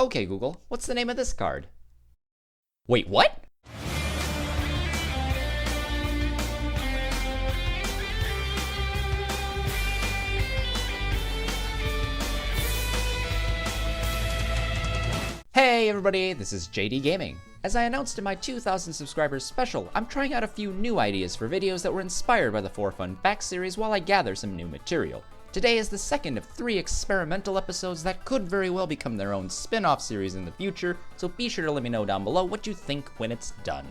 Okay, Google, what's the name of this card? Wait, what? Hey everybody, this is JDGaming. As I announced in my 2,000 subscribers special, I'm trying out a few new ideas for videos that were inspired by the For Fun Facts series while I gather some new material. Today is the second of 3 experimental episodes that could very well become their own spin-off series in the future, so be sure to let me know down below what you think when it's done.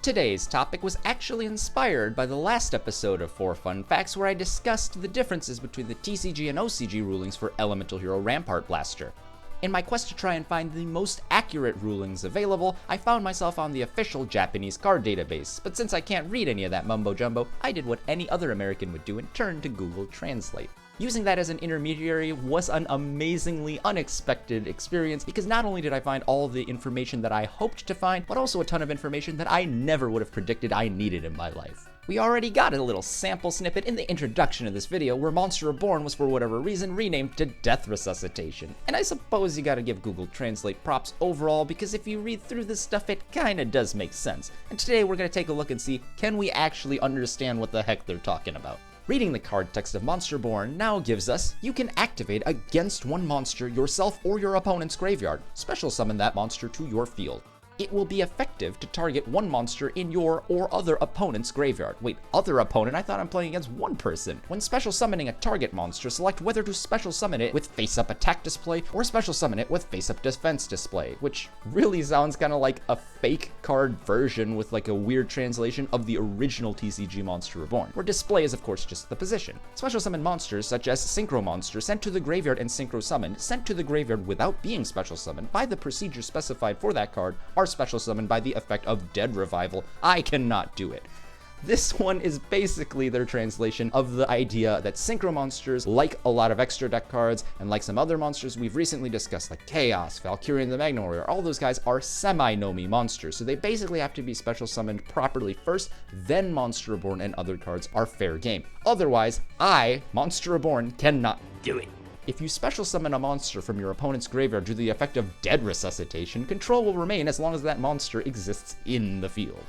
Today's topic was actually inspired by the last episode of For Fun Facts where I discussed the differences between the TCG and OCG rulings for Elemental Hero Rampart Blaster. In my quest to try and find the most accurate rulings available, I found myself on the official Japanese card database, but since I can't read any of that mumbo jumbo, I did what any other American would do and turned to Google Translate. Using that as an intermediary was an amazingly unexpected experience because not only did I find all the information that I hoped to find, but also a ton of information that I never would have predicted I needed in my life. We already got a little sample snippet in the introduction of this video where Monster Reborn was for whatever reason renamed to Death Resuscitation. And I suppose you gotta give Google Translate props overall because if you read through this stuff it kinda does make sense. And today we're gonna take a look and see, can we actually understand what the heck they're talking about? Reading the card text of Monster Reborn now gives us, you can activate against one monster yourself or your opponent's graveyard. Special summon that monster to your field. It will be effective to target one monster in your or other opponent's graveyard. Wait, other opponent? I thought I'm playing against one person. When special summoning a target monster, select whether to special summon it with face-up attack display or special summon it with face-up defense display, which really sounds kind of like a fake card version with like a weird translation of the original TCG Monster Reborn, where display is of course just the position. Special summon monsters such as Synchro Monster sent to the graveyard and Synchro Summoned, sent to the graveyard without being special summoned by the procedure specified for that card, are special summoned by the effect of Dead Revival. I cannot do it. This one is basically their translation of the idea that Synchro Monsters, like a lot of extra deck cards, and like some other monsters we've recently discussed like Chaos, Valkyrian the Magna Warrior, all those guys are semi-Nomi monsters, so they basically have to be special summoned properly first, then Monster Reborn and other cards are fair game. Otherwise, Monster Reborn, cannot do it. If you special summon a monster from your opponent's graveyard to the effect of Dead Resuscitation, control will remain as long as that monster exists in the field.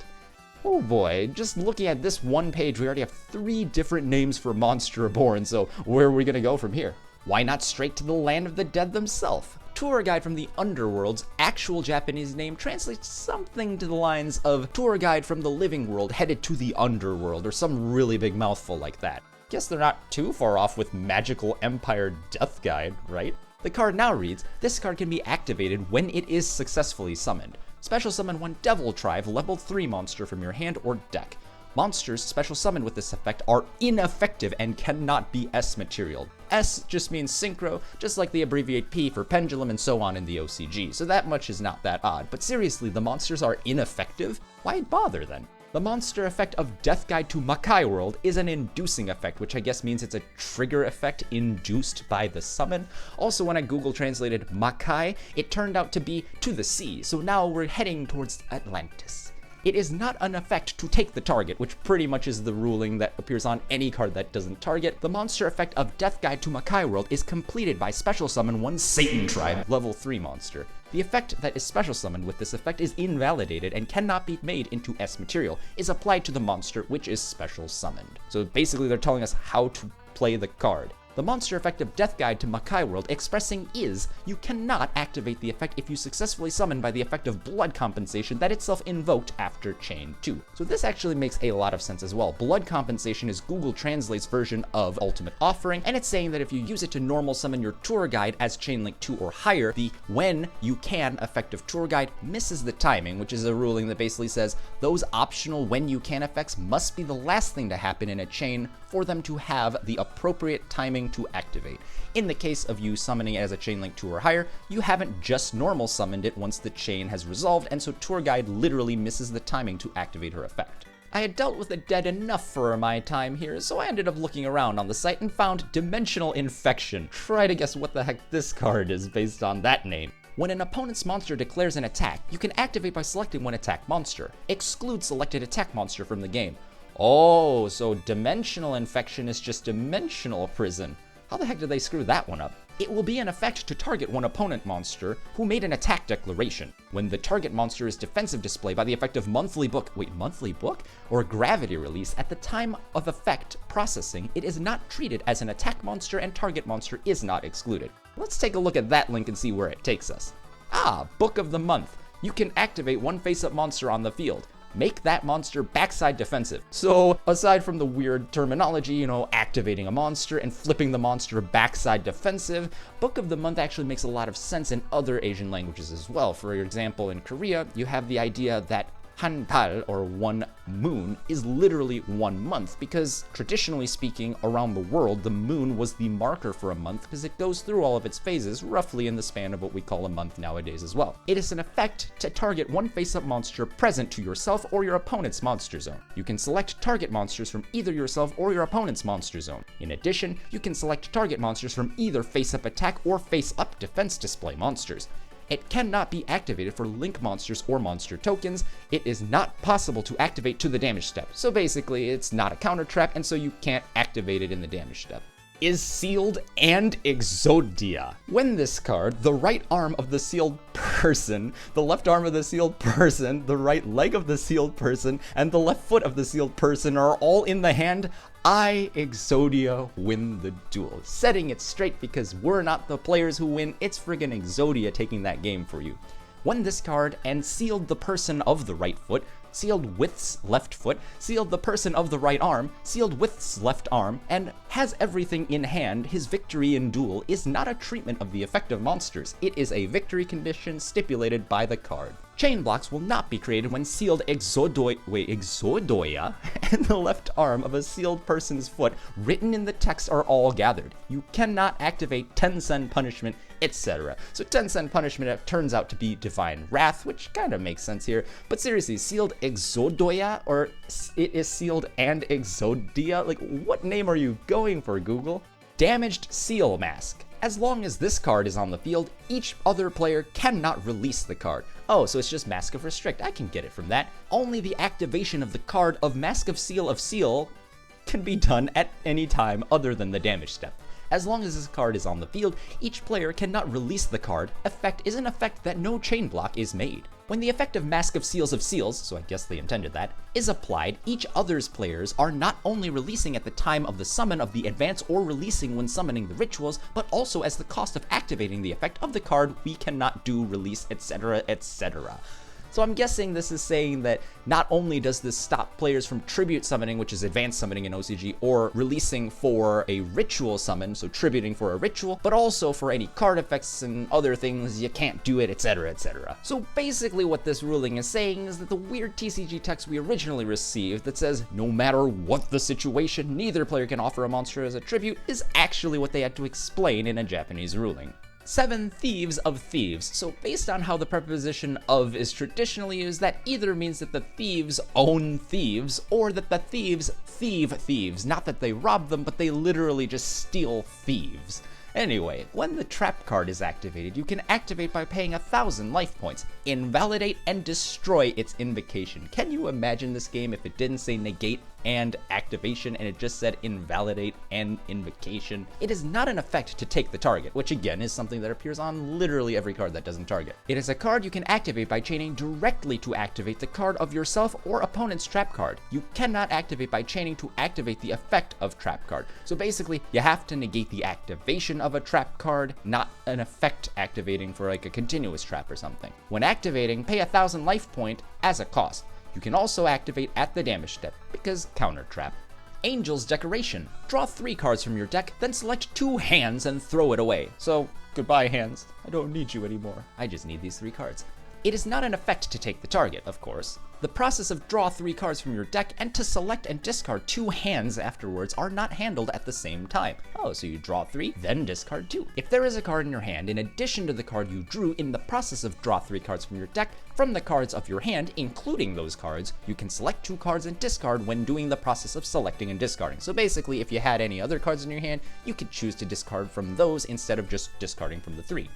Oh boy, just looking at this one page, we already have 3 different names for Monster Reborn, so where are we gonna go from here? Why not straight to the land of the dead themselves? Tour Guide from the Underworld's actual Japanese name translates something to the lines of Tour Guide from the Living World headed to the Underworld, or some really big mouthful like that. Guess they're not too far off with Magical Empire Death Guide, right? The card now reads, this card can be activated when it is successfully summoned. Special summon one Devil Tribe level 3 monster from your hand or deck. Monsters special summoned with this effect are ineffective and cannot be S material. S just means synchro, just like they abbreviate P for pendulum and so on in the OCG, so that much is not that odd. But seriously, the monsters are ineffective? Why bother then? The monster effect of Death Guide to Makai World is an inducing effect, which I guess means it's a trigger effect induced by the summon. Also, when I Google translated Makai, it turned out to be to the sea, so now we're heading towards Atlantis. It is not an effect to take the target, which pretty much is the ruling that appears on any card that doesn't target. The monster effect of Death Guide to Makai World is completed by special summon one Satan Tribe level 3 monster. The effect that is special summoned with this effect is invalidated and cannot be made into S material, is applied to the monster which is special summoned. So basically they're telling us how to play the card. The monster effect of Death Guide to Makai World expressing is, you cannot activate the effect if you successfully summon by the effect of Blood Compensation that itself invoked after Chain 2. So this actually makes a lot of sense as well. Blood Compensation is Google Translate's version of Ultimate Offering, and it's saying that if you use it to normal summon your Tour Guide as Chain Link 2 or higher, the when you can effect of Tour Guide misses the timing, which is a ruling that basically says those optional when you can effects must be the last thing to happen in a chain for them to have the appropriate timing to activate. In the case of you summoning it as a Chain Link 2 or higher, you haven't just normal summoned it once the chain has resolved, and so Tour Guide literally misses the timing to activate her effect. I had dealt with the dead enough for my time here, so I ended up looking around on the site and found Dimensional Infection. Try to guess what the heck this card is based on that name. When an opponent's monster declares an attack, you can activate by selecting one attack monster. Exclude selected attack monster from the game. Oh, so Dimensional Infection is just Dimensional Prison. How the heck did they screw that one up? It will be in effect to target one opponent monster who made an attack declaration. When the target monster is defensive display by the effect of monthly book or gravity release, at the time of effect processing, it is not treated as an attack monster and target monster is not excluded. Let's take a look at that link and see where it takes us. Book of the Month. You can activate one face-up monster on the field. Make that monster backside defensive. So aside from the weird terminology, activating a monster and flipping the monster backside defensive, Book of the Month actually makes a lot of sense in other Asian languages as well. For example, in Korea, you have the idea that 한 달, or one moon, is literally 1 month, because traditionally speaking, around the world, the moon was the marker for a month because it goes through all of its phases roughly in the span of what we call a month nowadays as well. It is an effect to target one face-up monster present to yourself or your opponent's monster zone. You can select target monsters from either yourself or your opponent's monster zone. In addition, you can select target monsters from either face-up attack or face-up defense display monsters. It cannot be activated for link monsters or monster tokens. It is not possible to activate to the damage step. So basically, it's not a counter trap, and so you can't activate it in the damage step. Is sealed and 𝗖𝗢𝗡𝗘𝗖𝗧. When this card, the right arm of the sealed person, the left arm of the sealed person, the right leg of the sealed person, and the left foot of the sealed person are all in the hand, 𝗖𝗢𝗚 win the duel. Setting it straight because we're not the players who win, it's friggin' 𝗖𝗢𝗡 taking that game for you. When this card and sealed the person of the right foot, sealed with's left foot, sealed the person of the right arm, sealed with's left arm, and has everything in hand, his victory in duel is not a treatment of the effect of monsters. It is a victory condition stipulated by the card. Chain blocks will not be created when sealed 𝗖𝗢𝗡𝗖𝗧 and the left arm of a sealed person's foot written in the text are all gathered. You cannot activate 𝗪𝗪 punishment, etc. So 𝗪𝗪 punishment turns out to be divine wrath, which kind of makes sense here. But seriously, sealed 𝗖𝗢𝗡𝗖𝗧, or it is sealed and 𝗖𝗢𝗡𝗘? Like, what name are you going for, Google? Damaged seal mask. As long as this card is on the field, each other player cannot release the card. Oh, so it's just Mask of Restrict. I can get it from that. Only the activation of the card of Mask of Seal can be done at any time other than the damage step. As long as this card is on the field, each player cannot release the card. Effect is an effect that no chain block is made. When the effect of Mask of 𝗖𝗧, so I guess they intended that, is applied, each other's players are not only releasing at the time of the summon of the advance or releasing when summoning the rituals, but also as the cost of activating the effect of the card we cannot do, release, etc, etc. So I'm guessing this is saying that not only does this stop players from tribute summoning, which is advanced summoning in OCG, or releasing for a ritual summon, so tributing for a ritual, but also for any card effects and other things, you can't do it, etc, etc. So basically what this ruling is saying is that the weird TCG text we originally received that says, no matter what the situation, neither player can offer a monster as a tribute, is actually what they had to explain in a Japanese ruling. 7 thieves of thieves. So based on how the preposition of is traditionally used, that either means that the thieves own thieves, or that the thieves thieve thieves. Not that they rob them, but they literally just steal thieves. Anyway, when the trap card is activated, you can activate by paying 1,000 life points, invalidate and destroy its invocation. Can you imagine this game if it didn't say negate and activation and it just said invalidate and invocation? It is not an effect to take the target, which again is something that appears on literally every card that doesn't target. It is a card you can activate by chaining directly to activate the card of yourself or opponent's trap card. You cannot activate by chaining to activate the effect of trap card. So basically, you have to negate the activation of a trap card, not an effect activating for like a continuous trap or something. When activating, pay 1,000 life point as a cost. You can also activate at the damage step, because counter trap. Angel's Decoration. Draw 3 cards from your deck, then select 2 hands and throw it away. So, goodbye hands. I don't need you anymore. I just need these 3 cards. It is not an effect to take the target, of course. The process of draw 3 cards from your deck and to select and discard 2 hands afterwards are not handled at the same time. Oh, so you draw 3, then discard 2. If there is a card in your hand in addition to the card you drew in the process of draw 3 cards from your deck, from the cards of your hand, including those cards, you can select 2 cards and discard when doing the process of selecting and discarding. So basically, if you had any other cards in your hand, you could choose to discard from those instead of just discarding from the 3.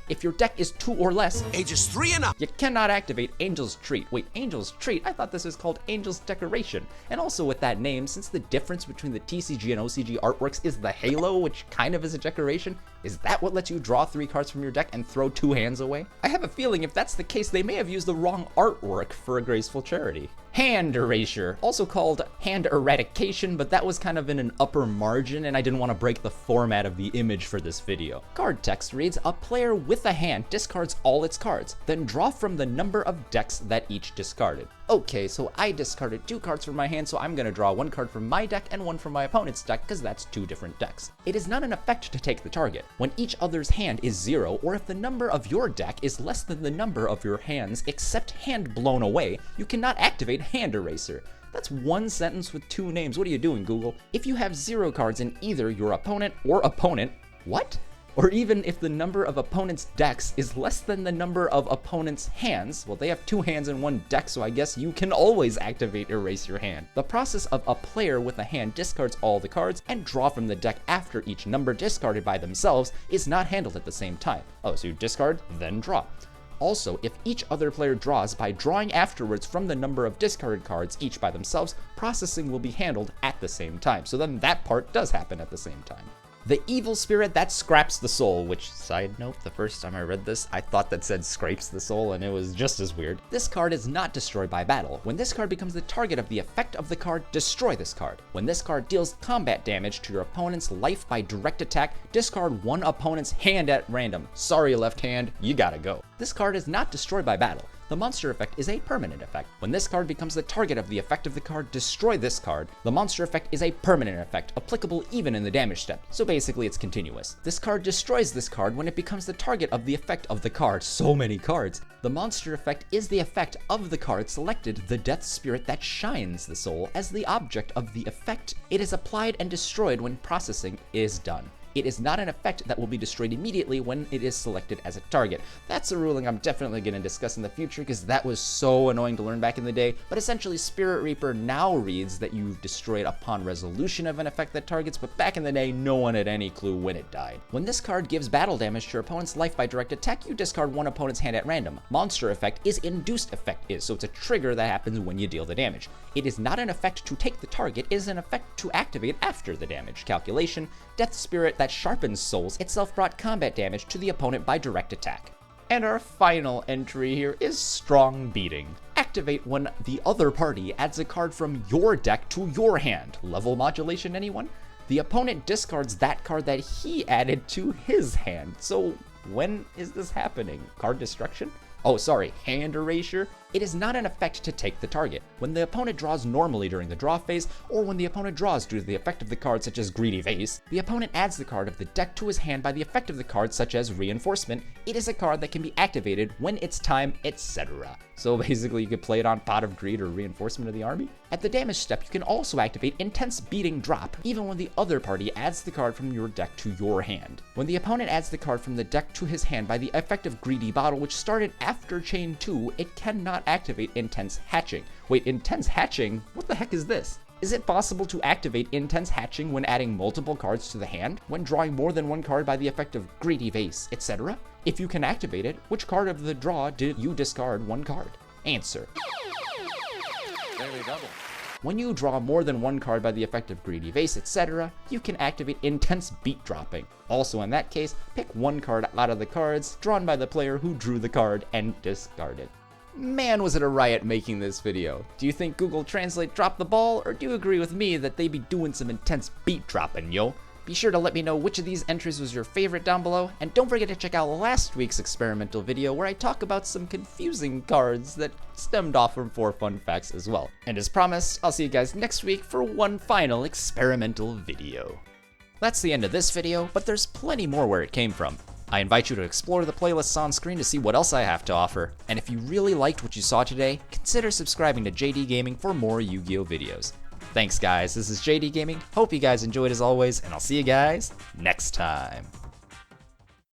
If your deck is 2 or less, ages 3 and up, you cannot activate Angel's Treat. Wait, Angel's Treat? I thought this was called Angel's Decoration. And also with that name, since the difference between the TCG and OCG artworks is the halo, which kind of is a decoration, is that what lets you draw 3 cards from your deck and throw 2 hands away? I have a feeling if that's the case, they may have used the wrong artwork for a graceful charity. Hand Erasure, also called Hand Eradication, but that was kind of in an upper margin and I didn't want to break the format of the image for this video. Card text reads, a player with a hand discards all its cards, then draw from the number of decks that each discarded. Okay, so I discarded 2 cards from my hand, so I'm gonna draw 1 card from my deck and 1 from my opponent's deck, because that's 2 different decks. It is not an effect to take the target. When each other's hand is 0, or if the number of your deck is less than the number of your hands except hand blown away, you cannot activate Hand Eraser. That's 1 sentence with 2 names. What are you doing, Google? If you have 0 cards in either your opponent or opponent, what? Or even if the number of opponents' decks is less than the number of opponents' hands, well, they have 2 hands and 1 deck, so I guess you can always activate Erase Your Hand. The process of a player with a hand discards all the cards and draw from the deck after each number discarded by themselves is not handled at the same time. Oh, so you discard, then draw. Also, if each other player draws by drawing afterwards from the number of discarded cards each by themselves, processing will be handled at the same time. So then that part does happen at the same time. The evil spirit that scraps the soul, which, side note, the first time I read this, I thought that said scrapes the soul, and it was just as weird. This card is not destroyed by battle. When this card becomes the target of the effect of the card, destroy this card. When this card deals combat damage to your opponent's life by direct attack, discard 1 opponent's hand at random. Sorry, left hand, you gotta go. This card is not destroyed by battle. The monster effect is a permanent effect. When this card becomes the target of the effect of the card, destroy this card. The monster effect is a permanent effect, applicable even in the damage step, so basically it's continuous. This card destroys this card when it becomes the target of the effect of the card. So many cards. The monster effect is the effect of the card selected, the death spirit that shines the soul, as the object of the effect. It is applied and destroyed when processing is done. It is not an effect that will be destroyed immediately when it is selected as a target. That's a ruling I'm definitely going to discuss in the future because that was so annoying to learn back in the day, but essentially Spirit Reaper now reads that you've destroyed upon resolution of an effect that targets, but back in the day no one had any clue when it died. When this card gives battle damage to your opponent's life by direct attack, you discard 1 opponent's hand at random. Monster effect is induced effect is, so it's a trigger that happens when you deal the damage. It is not an effect to take the target, it is an effect to activate after the damage. Calculation, Death Spirit that sharpens souls itself brought combat damage to the opponent by direct attack. And our final entry here is Strong Beating. Activate when the other party adds a card from your deck to your hand. Level modulation, anyone? The opponent discards that card that he added to his hand. So when is this happening? Card destruction? Oh, sorry, hand erasure? It is not an effect to take the target. When the opponent draws normally during the draw phase, or when the opponent draws due to the effect of the card such as Greedy Vase, the opponent adds the card of the deck to his hand by the effect of the card such as Reinforcement. It is a card that can be activated when it's time, etc. So basically you could play it on Pot of Greed or Reinforcement of the Army. At the damage step, you can also activate Intense Beating Drop, even when the other party adds the card from your deck to your hand. When the opponent adds the card from the deck to his hand by the effect of Greedy Bottle, which started after Chain 2, it cannot activate Intense Hatching. Wait, Intense Hatching? What the heck is this? Is it possible to activate Intense Hatching when adding multiple cards to the hand? When drawing more than 1 card by the effect of Greedy Vase, etc.? If you can activate it, which card of the draw did you discard 1 card? Answer. Daily double. When you draw more than 1 card by the effect of Greedy Vase, etc., you can activate Intense Beat Dropping. Also in that case, pick 1 card out of the cards drawn by the player who drew the card and discard it. Man, was it a riot making this video. Do you think Google Translate dropped the ball, or do you agree with me that they be doing some intense beat dropping, yo? Be sure to let me know which of these entries was your favorite down below, and don't forget to check out last week's experimental video where I talk about some confusing cards that stemmed off from 4 fun facts as well. And as promised, I'll see you guys next week for one final experimental video. That's the end of this video, but there's plenty more where it came from. I invite you to explore the playlists on screen to see what else I have to offer, and if you really liked what you saw today, consider subscribing to JD Gaming for more Yu-Gi-Oh videos. Thanks guys, this is JD Gaming, hope you guys enjoyed as always, and I'll see you guys next time.